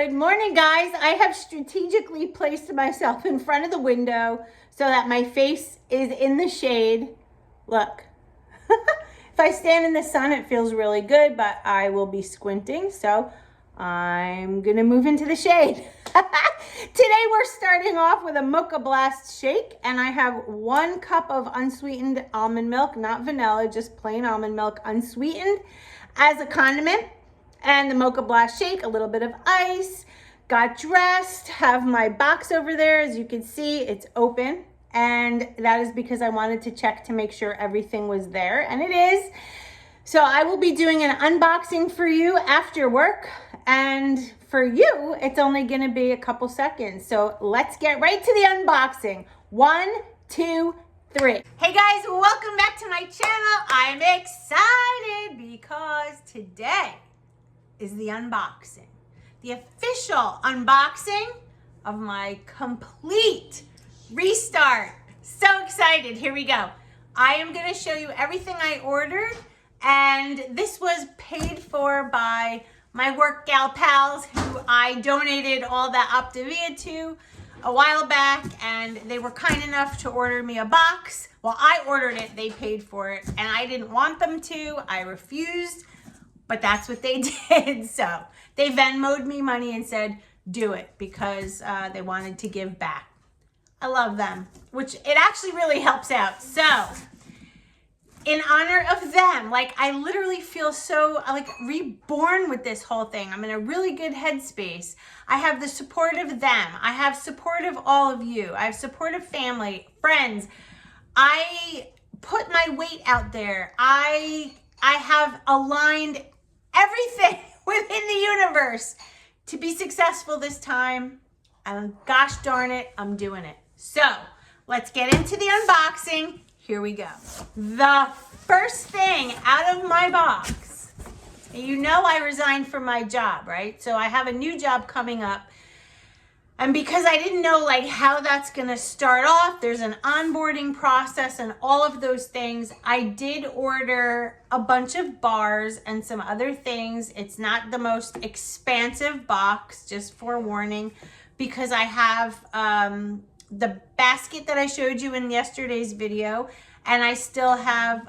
Good morning, guys. I have strategically placed myself in front of the window so that my face is in the shade. Look, if I stand in the sun, it feels really good, but I will be squinting, so I'm gonna move into the shade. Today we're starting off with a Mocha Blast shake, and I have 1 cup of unsweetened almond milk, not vanilla, just plain almond milk, unsweetened, as a condiment. And the Mocha Blast shake, a little bit of ice, got dressed, have my box over there. As you can see, it's open. And that is because I wanted to check to make sure everything was there, and it is. So I will be doing an unboxing for you after work. And for you, it's only gonna be a couple seconds. So let's get right to the unboxing. 1, 2, 3. Hey guys, welcome back to my channel. I'm excited because today is the unboxing, the official unboxing of my complete restart. So excited, here we go. I am gonna show you everything I ordered, and this was paid for by my work gal pals who I donated all the Optavia to a while back, and they were kind enough to order me a box. Well, I ordered it, they paid for it, and I didn't want them to, I refused. But that's what they did. So they Venmo'd me money and said, do it, because they wanted to give back. I love them, which it actually really helps out. So in honor of them, like, I literally feel so like reborn with this whole thing. I'm in a really good headspace. I have the support of them. I have support of all of you. I have support of family, friends. I put my weight out there. I have aligned everything within the universe to be successful this time, and gosh darn it, I'm doing it. So let's get into the unboxing. Here we go. The first thing out of my box, you know I resigned from my job, right? So I have a new job coming up, and because I didn't know like how that's gonna start off, there's an onboarding process and all of those things. I did order a bunch of bars and some other things. It's not the most expansive box, just forewarning, because I have the basket that I showed you in yesterday's video, and I still have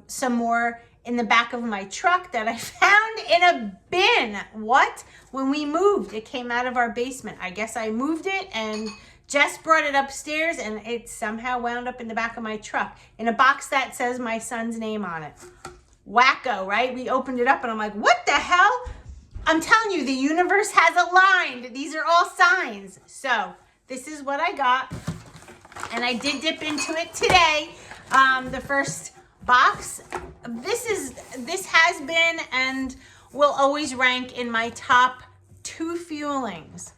some more in the back of my truck that I found in a bin. What? When we moved, it came out of our basement. I guess I moved it and Jess brought it upstairs, and it somehow wound up in the back of my truck in a box that says my son's name on it. Wacko, right? We opened it up and I'm like, what the hell? I'm telling you, the universe has aligned. These are all signs. So this is what I got, and I did dip into it today. The first box, this has been and will always rank in my top 2 fuelings.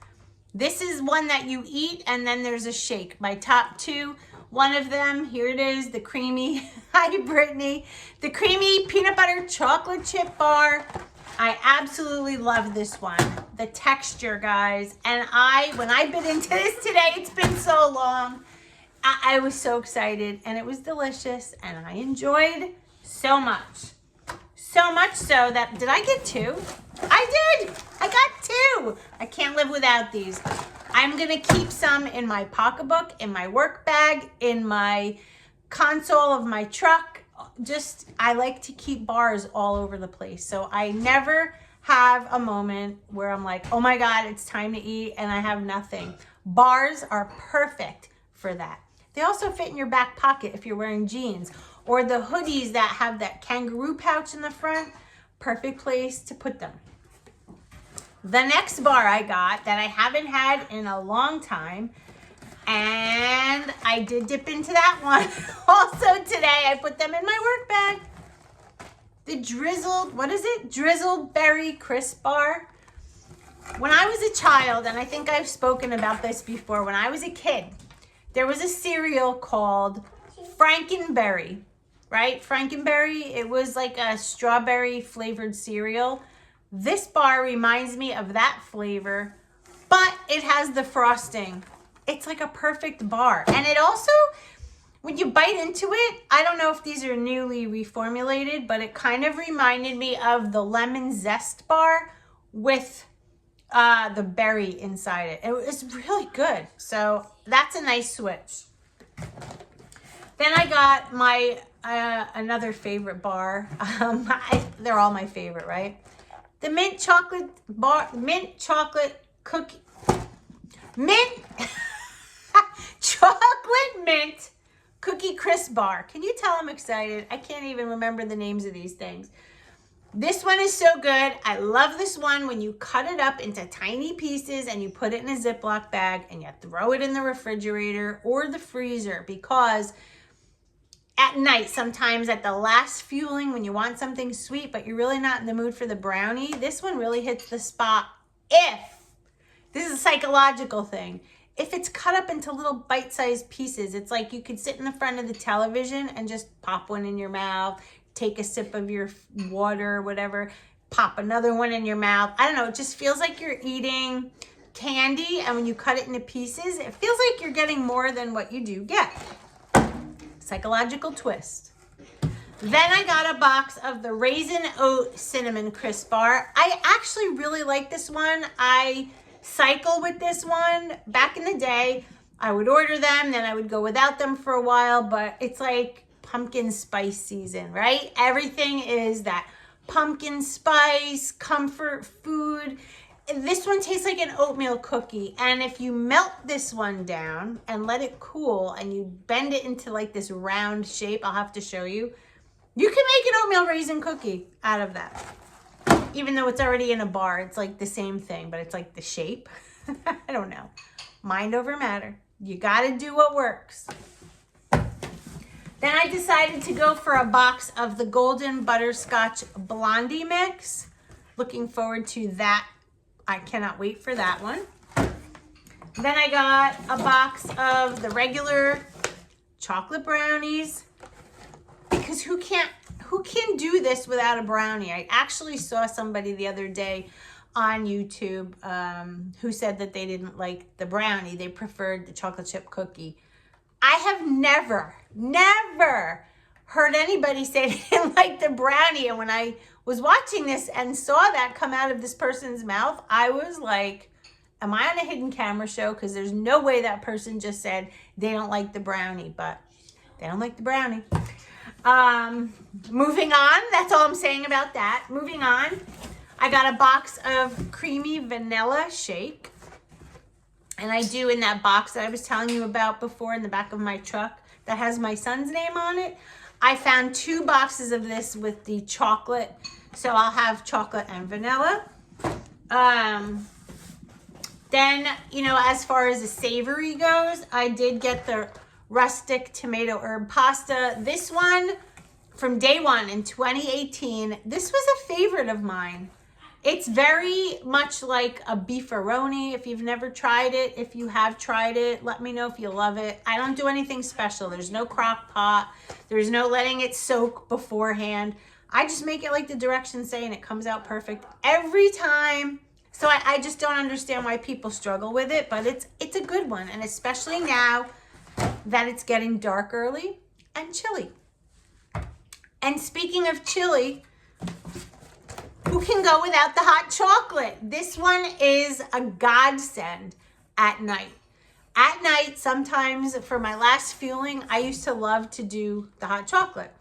This is one that you eat, and then there's a shake. My top 2, one of them, here it is, the creamy, hi Brittany, the creamy peanut butter chocolate chip bar. I absolutely love this one. The texture, guys, and when I bit into this today, it's been so long. I was so excited, and it was delicious, and I enjoyed so much. So much so that, did I get 2? I did! I got 2! I can't live without these. I'm gonna keep some in my pocketbook, in my work bag, in my console of my truck. I like to keep bars all over the place. So I never have a moment where I'm like, oh my God, it's time to eat and I have nothing. Bars are perfect for that. They also fit in your back pocket if you're wearing jeans, or the hoodies that have that kangaroo pouch in the front. Perfect place to put them. The next bar I got that I haven't had in a long time, and I did dip into that one also today. I put them in my work bag. The drizzled, what is it? Drizzled berry crisp bar. When I was a child, and I think I've spoken about this before, when I was a kid, there was a cereal called Frankenberry, right? Frankenberry, it was like a strawberry flavored cereal. This bar reminds me of that flavor, but it has the frosting. It's like a perfect bar. And it also, when you bite into it, I don't know if these are newly reformulated, but it kind of reminded me of the lemon zest bar with the berry inside it. It was really good. So that's a nice switch. Then I got my another favorite bar. They're all my favorite, right? The mint chocolate bar, mint chocolate cookie, mint chocolate mint cookie crisp bar. Can you tell I'm excited? I can't even remember the names of these things. This one is so good. I love this one when you cut it up into tiny pieces and you put it in a Ziploc bag and you throw it in the refrigerator or the freezer, because at night, sometimes at the last fueling when you want something sweet but you're really not in the mood for the brownie, this one really hits the spot. If, this is a psychological thing, if it's cut up into little bite-sized pieces, it's like you could sit in the front of the television and just pop one in your mouth, take a sip of your water or whatever, pop another one in your mouth. I don't know, it just feels like you're eating candy, and when you cut it into pieces, it feels like you're getting more than what you do get. Psychological twist. Then I got a box of the Raisin Oat Cinnamon Crisp Bar. I actually really like this one. I cycle with this one. Back in the day, I would order them, then I would go without them for a while, but it's like pumpkin spice season, right? Everything is that pumpkin spice, comfort food. This one tastes like an oatmeal cookie, and if you melt this one down and let it cool and you bend it into like this round shape, I'll have to show you, you can make an oatmeal raisin cookie out of that. Even though it's already in a bar, it's like the same thing, but it's like the shape. I don't know. Mind over matter. You gotta do what works. Then I decided to go for a box of the Golden Butterscotch Blondie Mix. Looking forward to that. I cannot wait for that one. Then I got a box of the regular chocolate brownies, because who can do this without a brownie? I actually saw somebody the other day on YouTube who said that they didn't like the brownie. They preferred the chocolate chip cookie. I have never heard anybody say they didn't like the brownie. And when I was watching this and saw that come out of this person's mouth, I was like, am I on a hidden camera show? Because there's no way that person just said they don't like the brownie, but they don't like the brownie. Moving on, that's all I'm saying about that. Moving on, I got a box of creamy vanilla shake. And I do in that box that I was telling you about before in the back of my truck that has my son's name on it. I found 2 boxes of this with the chocolate. So I'll have chocolate and vanilla. Then, you know, as far as the savory goes, I did get the rustic tomato herb pasta. This one, from day one in 2018, this was a favorite of mine. It's very much like a beefaroni. If you've never tried it, if you have tried it, let me know if you love it. I don't do anything special. There's no crock pot. There's no letting it soak beforehand. I just make it like the directions say, and it comes out perfect every time. So I just don't understand why people struggle with it, but it's a good one, and especially now that it's getting dark early and chilly. And speaking of chilly, who can go without the hot chocolate? This one is a godsend at night. At night, sometimes for my last fueling, I used to love to do the hot chocolate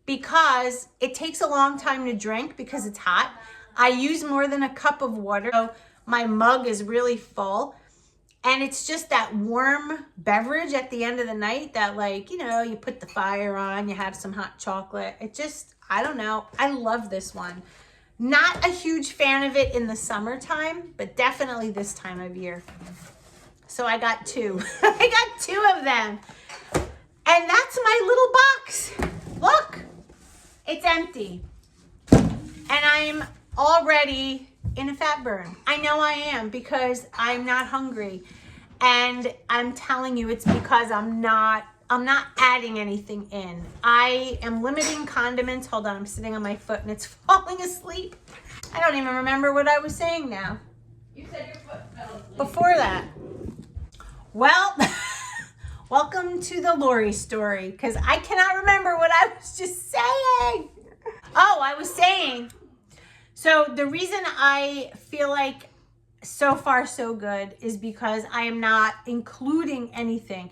because it takes a long time to drink because it's hot. I use more than a cup of water, so my mug is really full. And it's just that warm beverage at the end of the night that, like, you know, you put the fire on, you have some hot chocolate. It just, I don't know. I love this one. Not a huge fan of it in the summertime, but definitely this time of year. So I got 2. I got 2 of them. And that's my little box. Look, it's empty. And I'm already in a fat burn. I know I am because I'm not hungry. And I'm telling you, it's because I'm not adding anything in. I am limiting condiments. Hold on, I'm sitting on my foot and it's falling asleep. I don't even remember what I was saying now. You said your foot fell asleep. Before that. Well, welcome to the Lori story, because I cannot remember what I was just saying. Oh, I was saying, so the reason I feel like so far so good is because I am not including anything.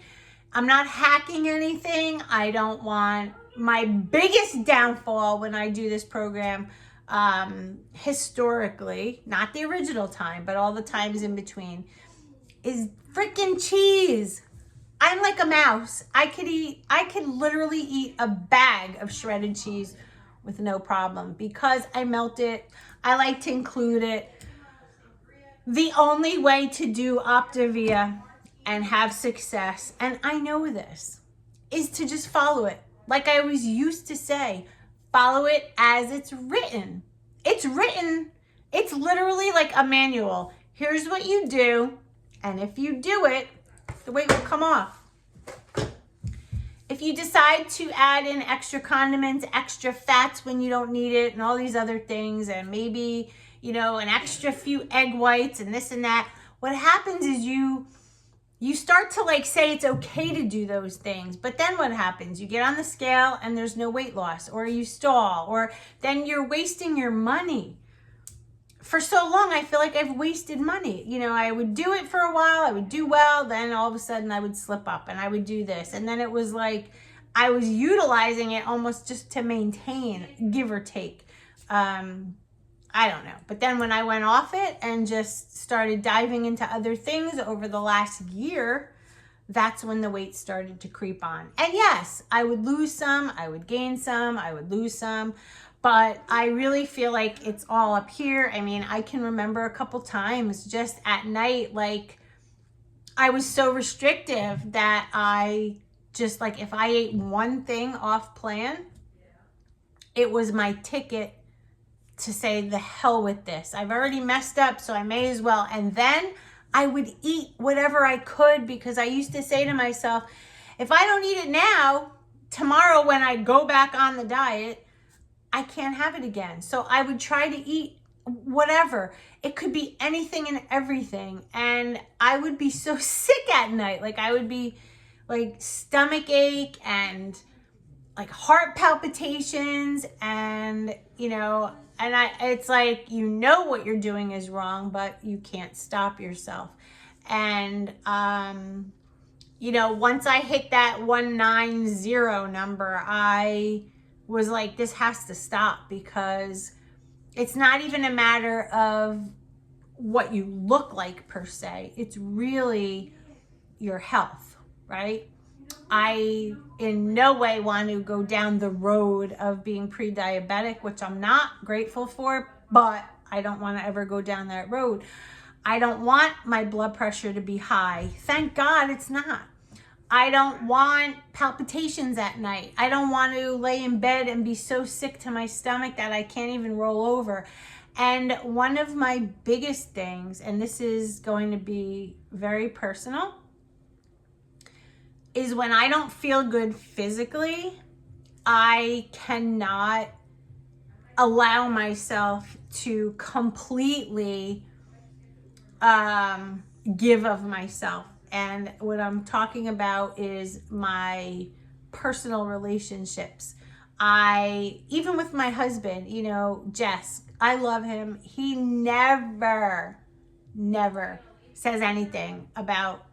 I'm not hacking anything. I don't want my biggest downfall when I do this program, historically, not the original time, but all the times in between, is freaking cheese. I'm like a mouse. I could literally eat a bag of shredded cheese with no problem because I melt it. I like to include it. The only way to do Optavia and have success, and I know this, is to just follow it. Like I always used to say, follow it as it's written. It's written. It's literally like a manual. Here's what you do, and if you do it, the weight will come off. If you decide to add in extra condiments, extra fats when you don't need it, and all these other things, and maybe, you know, an extra few egg whites and this and that, what happens is you start to like say it's okay to do those things, but then what happens? You get on the scale and there's no weight loss, or you stall, or then you're wasting your money. For so long, I feel like I've wasted money. You know, I would do it for a while, I would do well, then all of a sudden I would slip up and I would do this. And then it was like I was utilizing it almost just to maintain, give or take. I don't know. But then when I went off it and just started diving into other things over the last year, that's when the weight started to creep on. And yes, I would lose some, I would gain some, I would lose some. But I really feel like it's all up here. I mean, I can remember a couple times just at night, like I was so restrictive that I just like, if I ate one thing off plan, it was my ticket to say the hell with this. I've already messed up, so I may as well. And then I would eat whatever I could because I used to say to myself, if I don't eat it now, tomorrow when I go back on the diet, I can't have it again. So I would try to eat whatever. It could be anything and everything. And I would be so sick at night. Like I would be like stomach ache and like heart palpitations and, you know, and it's like, you know what you're doing is wrong, but you can't stop yourself. And, you know, once I hit that 190 number, I was like, this has to stop, because it's not even a matter of what you look like per se. It's really your health, right? I in no way want to go down the road of being pre-diabetic, which I'm not grateful for, but I don't want to ever go down that road. I don't want my blood pressure to be high. Thank God it's not. I don't want palpitations at night. I don't want to lay in bed and be so sick to my stomach that I can't even roll over. And one of my biggest things, and this is going to be very personal, is when I don't feel good physically, I cannot allow myself to completely give of myself. And what I'm talking about is my personal relationships. Even with my husband, you know, Jess, I love him. He never says anything about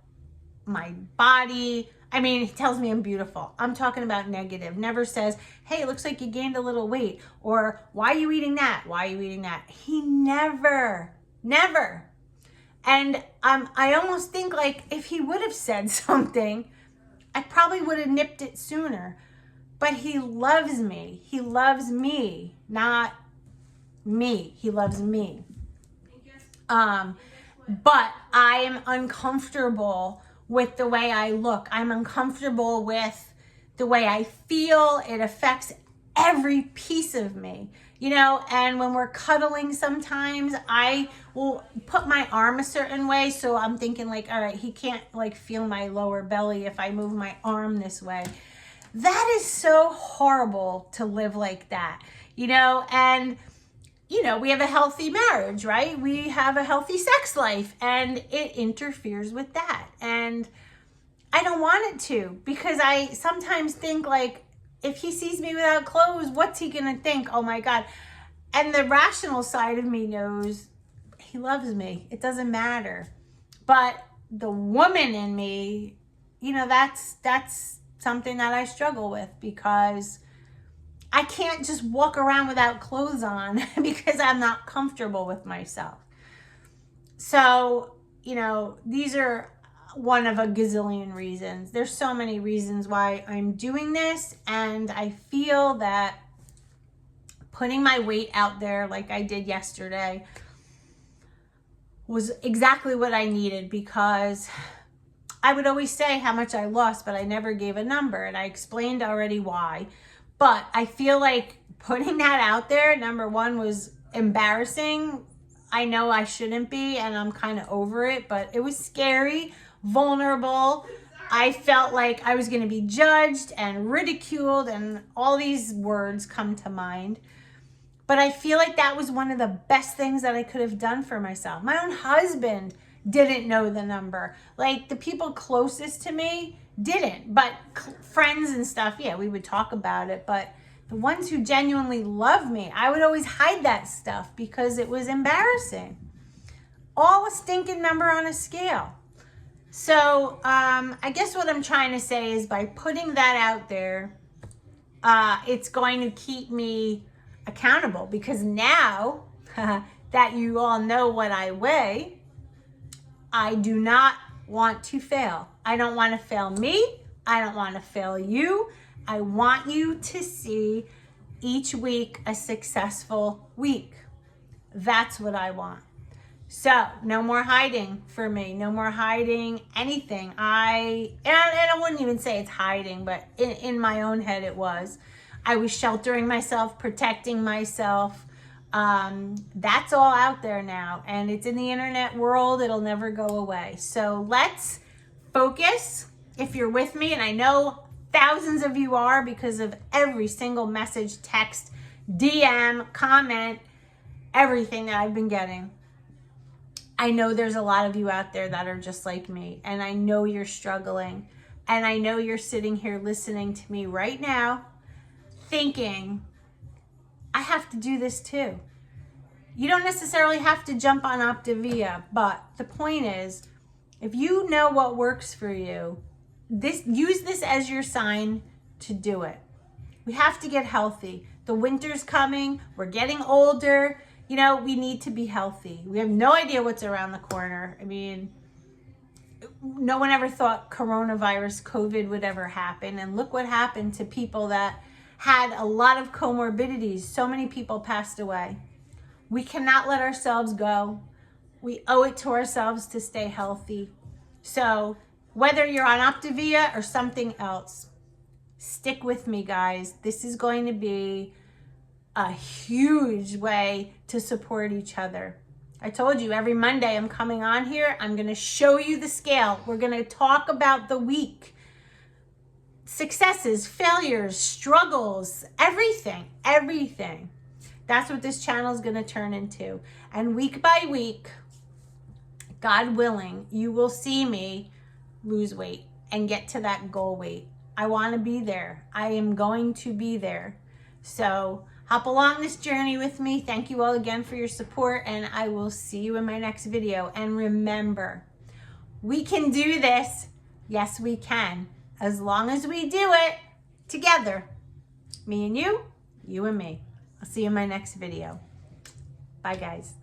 my body. I mean, he tells me I'm beautiful. I'm talking about negative. Never says, hey, it looks like you gained a little weight. Or why are you eating that? Why are you eating that? He never. And I almost think like if he would have said something, I probably would have nipped it sooner. But he loves me. He loves me, not me. He loves me. But I am uncomfortable with the way I look. I'm uncomfortable with the way I feel. It affects every piece of me, you know. And when we're cuddling, sometimes I will put my arm a certain way, so I'm thinking like, all right, he can't like feel my lower belly if I move my arm this way. That is so horrible to live like that, you know. And you know, we have a healthy marriage, right? We have a healthy sex life, and it interferes with that. And I don't want it to, because I sometimes think like, if he sees me without clothes, what's he gonna think? Oh my God. And the rational side of me knows he loves me. It doesn't matter. But the woman in me, you know, that's something that I struggle with, because I can't just walk around without clothes on because I'm not comfortable with myself. So, you know, these are one of a gazillion reasons. There's so many reasons why I'm doing this, and I feel that putting my weight out there like I did yesterday was exactly what I needed, because I would always say how much I lost, but I never gave a number, and I explained already why. But I feel like putting that out there, number one, was embarrassing. I know I shouldn't be, and I'm kind of over it, but it was scary, vulnerable. I felt like I was going to be judged and ridiculed, and all these words come to mind. But I feel like that was one of the best things that I could have done for myself. My own husband didn't know the number. Like, the people closest to me didn't, but friends and stuff, yeah, we would talk about it. But the ones who genuinely love me, I would always hide that stuff because it was embarrassing. All a stinking number on a scale. So I guess what I'm trying to say is, by putting that out there, it's going to keep me accountable, because now that you all know what I weigh, I do not want to fail. I don't want to fail me. I don't want to fail you. I want you to see each week a successful week. That's what I want. So no more hiding for me. No more hiding anything. And I wouldn't even say it's hiding, but in my own head it was. I was sheltering myself, protecting myself. That's all out there now, and it's in the internet world. It'll never go away. So let's focus. If you're with me, and I know thousands of you are, because of every single message, text, DM, comment, everything that I've been getting. I know there's a lot of you out there that are just like me, and I know you're struggling, and I know you're sitting here listening to me right now thinking, I have to do this too. You don't necessarily have to jump on Optavia, but the point is, if you know what works for you, use this as your sign to do it. We have to get healthy. The winter's coming. We're getting older. You know, we need to be healthy. We have no idea what's around the corner. I mean, no one ever thought coronavirus, COVID would ever happen. And look what happened to people that had a lot of comorbidities. So many people passed away. We cannot let ourselves go. We owe it to ourselves to stay healthy. So whether you're on Optavia or something else, stick with me, guys. This is going to be a huge way to support each other. I told you, every Monday I'm coming on here. I'm going to show you the scale. We're going to talk about the week. Successes, failures, struggles, everything. That's what this channel is going to turn into. And week by week, God willing, you will see me lose weight and get to that goal weight. I want to be there. I am going to be there. So hop along this journey with me. Thank you all again for your support, and I will see you in my next video. And remember, we can do this. Yes, we can. As long as we do it together. Me and you and me. I'll see you in my next video. Bye, guys.